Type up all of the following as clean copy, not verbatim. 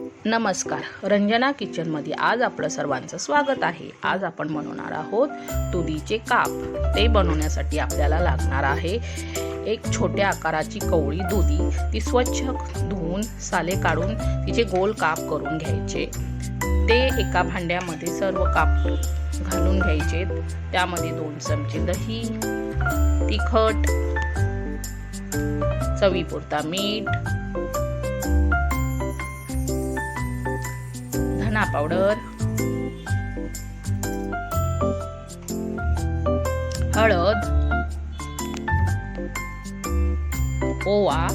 नमस्कार, रंजना किचनमध्ये आज आपलं सर्वांचं स्वागत आहे। आज आपण बनवणार आहोत दुधीचे काप। ते बनवण्यासाठी आपल्याला लागणार आहे एक छोट्या आकाराची कवळी दुधी। ती स्वच्छ धुवून साले काढून तिचे गोल काप करून घ्यायचे। ते एका भांड्यामध्ये सर्व काप घालून घ्यायचे। त्यामध्ये 2 चमचे दही, तिखट, चवीपुरता मीठ, धना पावडर, हळद, ओवा,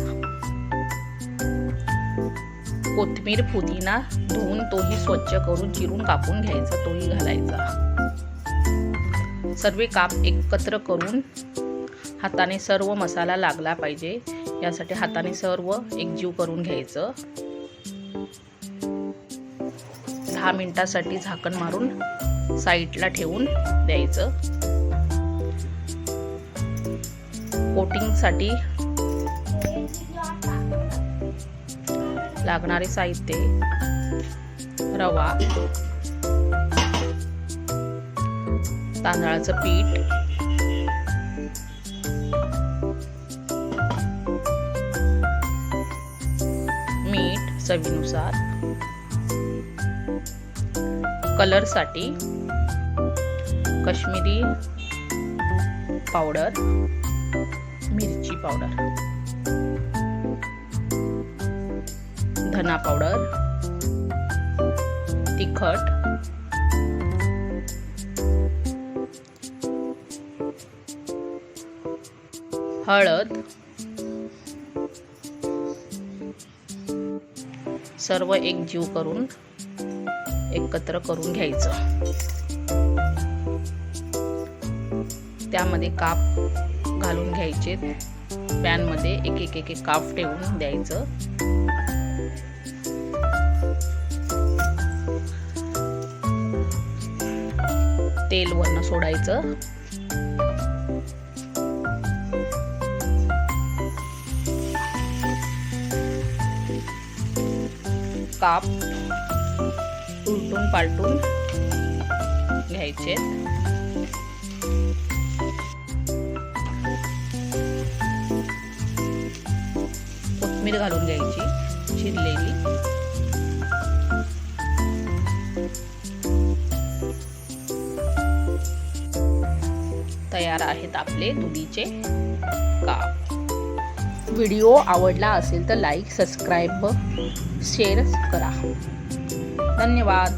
कोथिंबीर, पुदिना धुवून तोही स्वच्छ करून चिरून कापून घ्यायचा, तोही घालायचा। सर्व काप एकत्र करून हाताने सर्व मसाला लागला पाहिजे यासाठी हाताने सर्व एकजीव करून घ्यायचं। 10 मिनिटांसाठी झाकण मारून साईडला ठेवून द्यायचं। कोटिंगसाठी लागणारे साहित्य: रवा, तांदळाचं पीठ, मीठ चवीनुसार, कलर साठी काश्मीरी पावडर, मिरची पावडर, धना पावडर, तिखट, हळद, सर्व एकजीव करून एकत्र करून घ्यायचं। त्यामध्ये काप घालून घ्यायचे। पॅन मध्ये एक एक काप ठेवून द्यायचं। तेल वरनं सोडायचं। काप उलटून पालटून घ्यायचे। कोथिंबीर घालून घ्यायची चिरलेली। तयार आहेत आपले दुधीचे काप। व्हिडिओ आवडला असेल तर लाईक, सबस्क्राईब, शेअर करा। धन्यवाद।